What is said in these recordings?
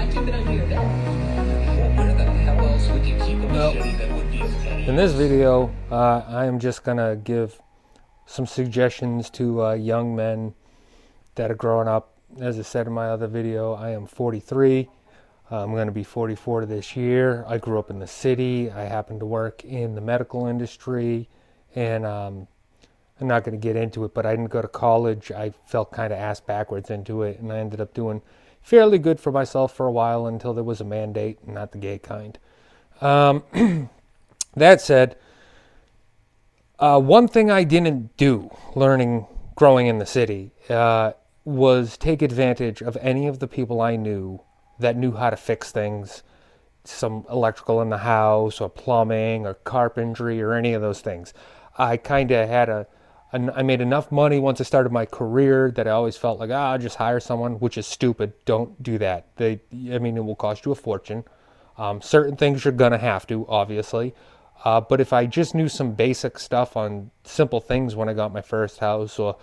In this video, I am just going to give some suggestions to young men that are growing up. As I said in my other video, I am 43. I'm going to be 44 this year. I grew up in the city. I happen to work in the medical industry, and I'm not going to get into it, but I didn't go to college. I felt kind of ass backwards into it, and I ended up doing fairly good for myself for a while until there was a mandate, not the gay kind. That said, one thing I didn't do growing in the city was take advantage of any of the people I knew that knew how to fix things, some electrical in the house or plumbing or carpentry or any of those things. I kind of I made enough money once I started my career that I always felt like, I'll just hire someone, which is stupid. Don't do that. It will cost you a fortune. Certain things you're going to have to, obviously. But if I just knew some basic stuff on simple things when I got my first house, or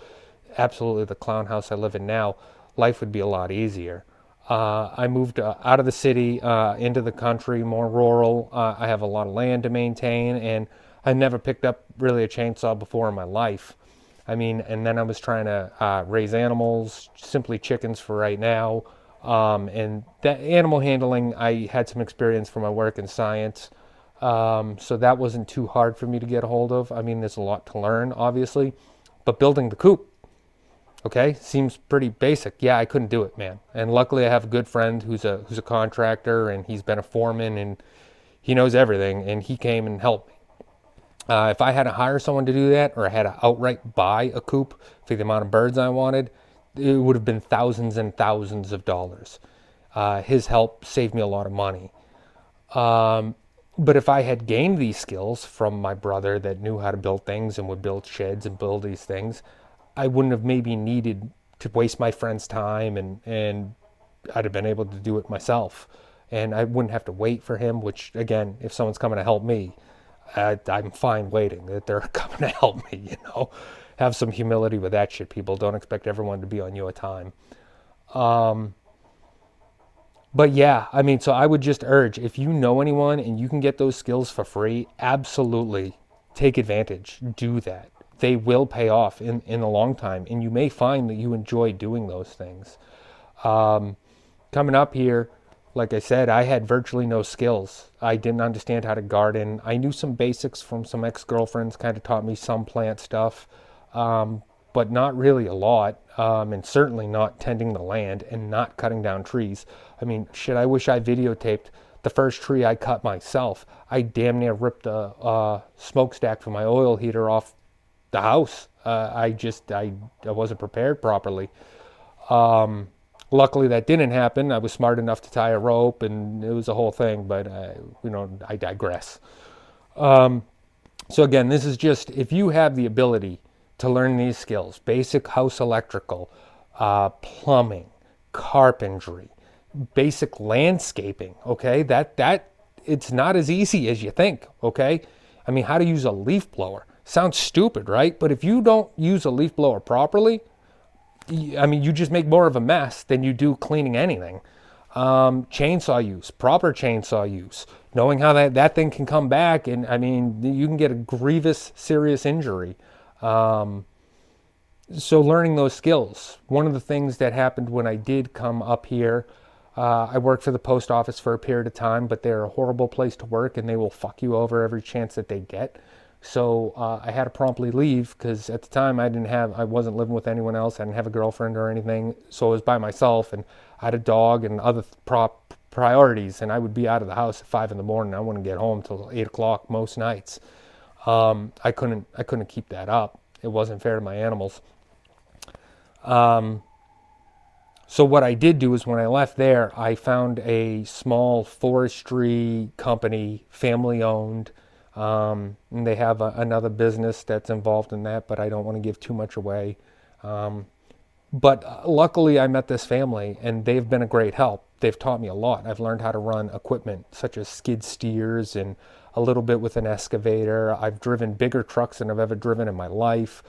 absolutely the clown house I live in now, life would be a lot easier. I moved out of the city into the country, more rural. I have a lot of land to maintain, and I never picked up really a chainsaw before in my life. And then I was trying to raise animals, simply chickens for right now. And that animal handling, I had some experience from my work in science. So that wasn't too hard for me to get a hold of. There's a lot to learn, obviously, but building the coop, okay, seems pretty basic. Yeah, I couldn't do it, man. And luckily I have a good friend who's a contractor, and he's been a foreman, and he knows everything, and he came and helped me. If I had to hire someone to do that, or I had to outright buy a coop for the amount of birds I wanted, it would have been thousands and thousands of dollars. His help saved me a lot of money. But if I had gained these skills from my brother that knew how to build things and would build sheds and build these things, I wouldn't have maybe needed to waste my friend's time, and I'd have been able to do it myself. And I wouldn't have to wait for him, which, again, if someone's coming to help me, I'm fine waiting, that they're coming to help me, Have some humility with that shit, people. Don't expect everyone to be on your time. But yeah, so I would just urge, if you know anyone and you can get those skills for free, absolutely take advantage. Do that. They will pay off in a long time, and you may find that you enjoy doing those things. Coming up here, like I said, I had virtually no skills. I didn't understand how to garden. I knew some basics from some ex-girlfriends, kind of taught me some plant stuff, but not really a lot, and certainly not tending the land and not cutting down trees. I wish I videotaped the first tree I cut myself. I damn near ripped a smokestack for my oil heater off the house. I wasn't prepared properly. Luckily that didn't happen. I was smart enough to tie a rope, and it was a whole thing, but I digress. So again, this is just, if you have the ability to learn these skills, basic house electrical, plumbing, carpentry, basic landscaping, okay, that it's not as easy as you think, okay? How to use a leaf blower. Sounds stupid, right? But if you don't use a leaf blower properly, you just make more of a mess than you do cleaning anything. Chainsaw use, proper chainsaw use, knowing how that thing can come back, and you can get a grievous, serious injury. So learning those skills. One of the things that happened when I did come up here, I worked for the post office for a period of time, but they're a horrible place to work, and they will fuck you over every chance that they get. So I had to promptly leave, because at the time I wasn't living with anyone else. I didn't have a girlfriend or anything. So I was by myself, and I had a dog and other priorities, and I would be out of the house at 5 a.m. I wouldn't get home till 8 o'clock most nights. I couldn't keep that up. It wasn't fair to my animals. So what I did do is, when I left there, I found a small forestry company, family owned. And they have another business that's involved in that, but I don't want to give too much away. But luckily I met this family, and they've been a great help. They've taught me a lot. I've learned how to run equipment such as skid steers and a little bit with an excavator. I've driven bigger trucks than I've ever driven in my life.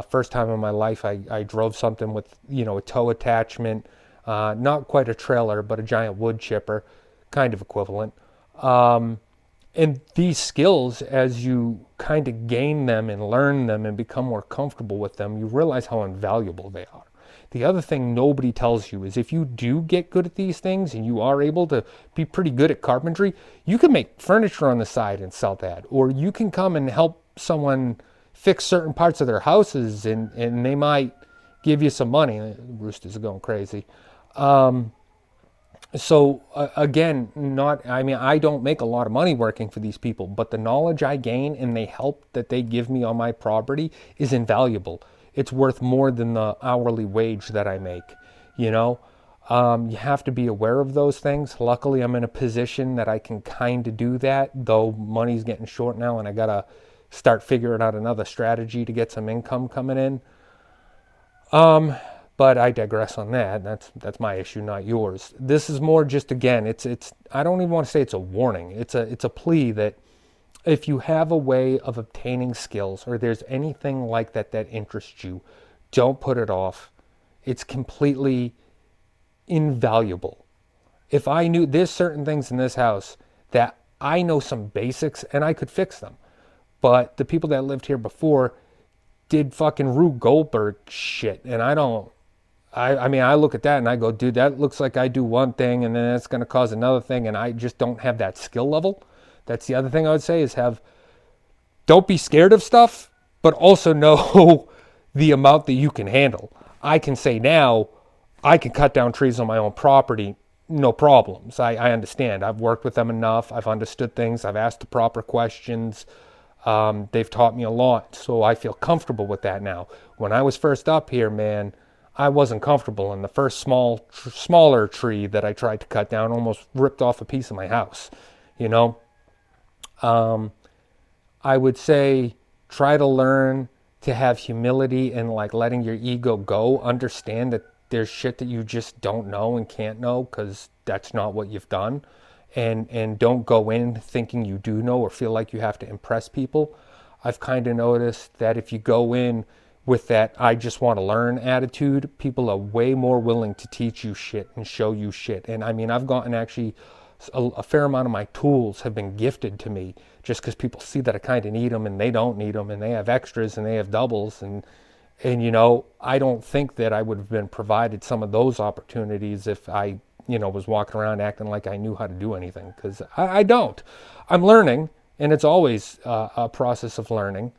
First time in my life I drove something with, a tow attachment. Not quite a trailer, but a giant wood chipper, kind of equivalent. And these skills, as you kind of gain them and learn them and become more comfortable with them, you realize how invaluable they are. The other thing nobody tells you is if you do get good at these things and you are able to be pretty good at carpentry, you can make furniture on the side and sell that. Or you can come and help someone fix certain parts of their houses and they might give you some money. The roosters are going crazy. Again, I don't make a lot of money working for these people, but the knowledge I gain and the help that they give me on my property is invaluable. It's worth more than the hourly wage that I make, you know? You have to be aware of those things. Luckily, I'm in a position that I can kind of do that, though money's getting short now and I gotta start figuring out another strategy to get some income coming in. But I digress on that. That's my issue, not yours. This is more just, again, it's I don't even want to say it's a warning. It's a plea that if you have a way of obtaining skills or there's anything like that that interests you, don't put it off. It's completely invaluable. If I knew there's certain things in this house that I know some basics and I could fix them, but the people that lived here before did fucking Rube Goldberg shit, and I look at that and I go, dude, that looks like I do one thing and then it's going to cause another thing, and I just don't have that skill level. That's the other thing I would say is don't be scared of stuff, but also know the amount that you can handle. I can say now, I can cut down trees on my own property, no problems. I understand. I've worked with them enough. I've understood things. I've asked the proper questions. They've taught me a lot, so I feel comfortable with that now. When I was first up here, man, I wasn't comfortable, and the first smaller tree that I tried to cut down almost ripped off a piece of my house, you know? I would say try to learn to have humility and like letting your ego go. Understand that there's shit that you just don't know and can't know because that's not what you've done. And don't go in thinking you do know or feel like you have to impress people. I've kind of noticed that if you go in with that I just want to learn attitude, people are way more willing to teach you shit and show you shit. And I mean, I've gotten actually a fair amount of my tools have been gifted to me just because people see that I kind of need them and they don't need them and they have extras and they have doubles. And you know, I don't think that I would have been provided some of those opportunities if I, you know, was walking around acting like I knew how to do anything, because I don't. I'm learning, and it's always a process of learning.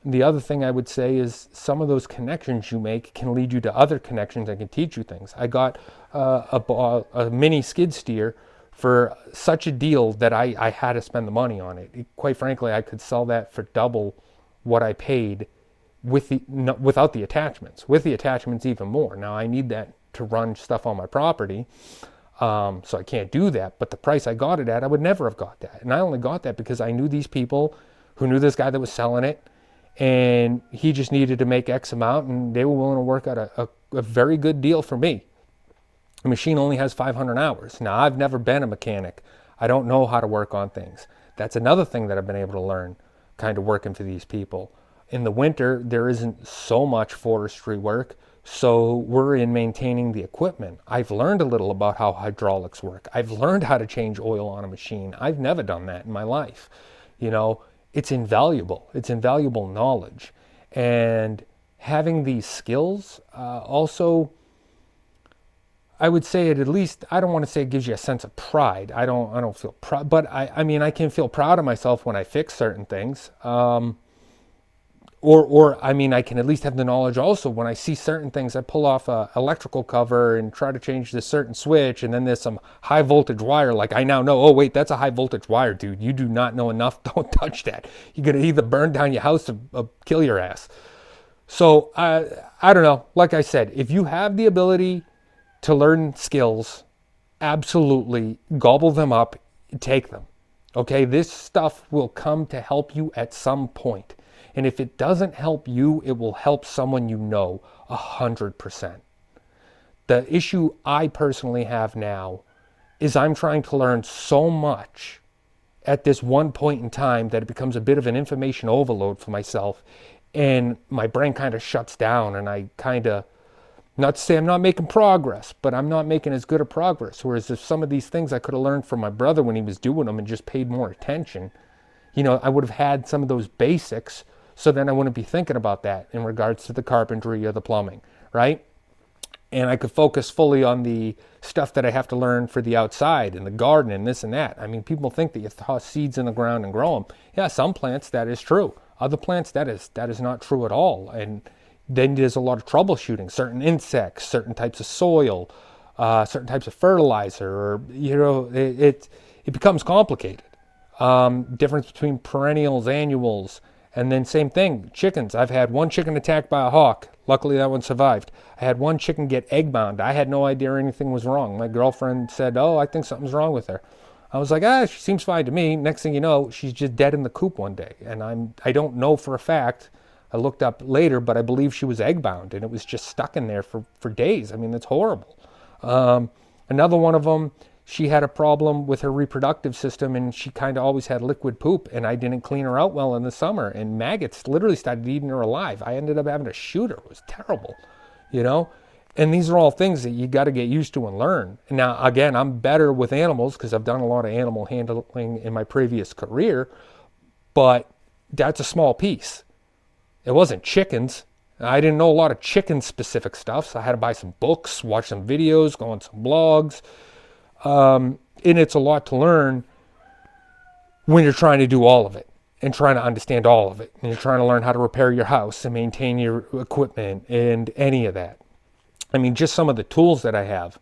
The other thing I would say is some of those connections you make can lead you to other connections that can teach you things. I got a mini skid steer for such a deal that I had to spend the money on it. Quite frankly, I could sell that for double what I paid without the attachments. With the attachments, even more. Now, I need that to run stuff on my property, so I can't do that. But the price I got it at, I would never have got that. And I only got that because I knew these people who knew this guy that was selling it, and he just needed to make X amount, and they were willing to work out a very good deal for me. The machine only has 500 hours. Now, I've never been a mechanic. I don't know how to work on things. That's another thing that I've been able to learn, kind of working for these people. In the winter, there isn't so much forestry work, so we're in maintaining the equipment. I've learned a little about how hydraulics work. I've learned how to change oil on a machine. I've never done that in my life. You know, it's invaluable. It's invaluable knowledge. And having these skills also, I would say it at least, I don't want to say it gives you a sense of pride. I don't feel proud, but I mean, I can feel proud of myself when I fix certain things. Or I mean, I can at least have the knowledge also when I see certain things. I pull off a electrical cover and try to change this certain switch, and then there's some high voltage wire. Like I now know, oh wait, that's a high voltage wire, dude. You do not know enough. Don't touch that. You're gonna either burn down your house or kill your ass. So I don't know. Like I said, if you have the ability to learn skills, absolutely gobble them up, take them. Okay, this stuff will come to help you at some point. And if it doesn't help you, it will help someone you know 100%. The issue I personally have now is I'm trying to learn so much at this one point in time that it becomes a bit of an information overload for myself, and my brain kind of shuts down, and I kind of Not to say I'm not making progress, but I'm not making as good a progress. Whereas if some of these things I could have learned from my brother when he was doing them and just paid more attention, I would have had some of those basics, so then I wouldn't be thinking about that in regards to the carpentry or the plumbing, right? And I could focus fully on the stuff that I have to learn for the outside and the garden and this and that. I mean, people think that you toss seeds in the ground and grow them. Yeah, some plants that is true. Other plants that is not true at all. And then there's a lot of troubleshooting. Certain insects, certain types of soil, certain types of fertilizer, or it becomes complicated. Difference between perennials, annuals, and then same thing, chickens. I've had one chicken attacked by a hawk. Luckily, that one survived. I had one chicken get egg bound. I had no idea anything was wrong. My girlfriend said, "Oh, I think something's wrong with her." I was like, she seems fine to me. Next thing you know, she's just dead in the coop one day. And I don't know for a fact. I looked up later, but I believe she was egg bound, and it was just stuck in there for days. I mean, that's horrible. Another one of them, she had a problem with her reproductive system, and she kind of always had liquid poop, and I didn't clean her out well in the summer, and maggots literally started eating her alive. I ended up having to shoot her. It was terrible, And these are all things that you got to get used to and learn. Now, again, I'm better with animals because I've done a lot of animal handling in my previous career, but that's a small piece. It wasn't chickens. I didn't know a lot of chicken-specific stuff, so I had to buy some books, watch some videos, go on some blogs. And it's a lot to learn when you're trying to do all of it and trying to understand all of it. And you're trying to learn how to repair your house and maintain your equipment and any of that. I mean, just some of the tools that I have.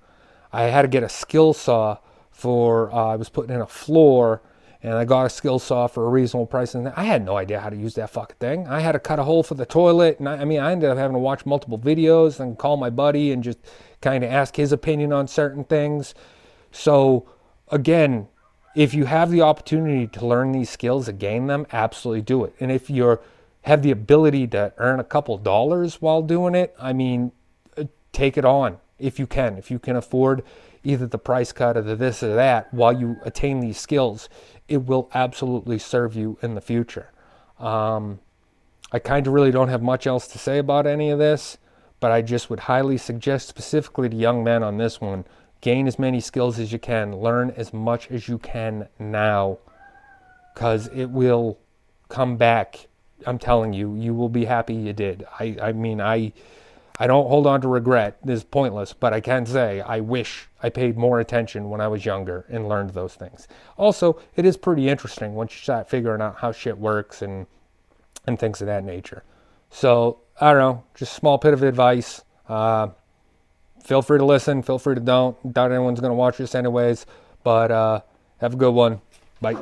I had to get a skill saw for, I was putting in a floor, and I got a skill saw for a reasonable price. And I had no idea how to use that fucking thing. I had to cut a hole for the toilet. And I ended up having to watch multiple videos and call my buddy and just kind of ask his opinion on certain things. So again, if you have the opportunity to learn these skills and gain them, absolutely do it. And if you have the ability to earn a couple dollars while doing it, take it on if you can. If you can afford either the price cut or the this or that while you attain these skills, it will absolutely serve you in the future. I kind of really don't have much else to say about any of this, but I just would highly suggest specifically to young men on this one, gain as many skills as you can. Learn as much as you can now, because it will come back. I'm telling you, you will be happy you did. I don't hold on to regret. This is pointless, but I can say I wish I paid more attention when I was younger and learned those things. Also, it is pretty interesting once you start figuring out how shit works and things of that nature. So, I don't know, just a small bit of advice. Feel free to listen. Feel free to don't. Doubt anyone's going to watch this anyways. But have a good one. Bye.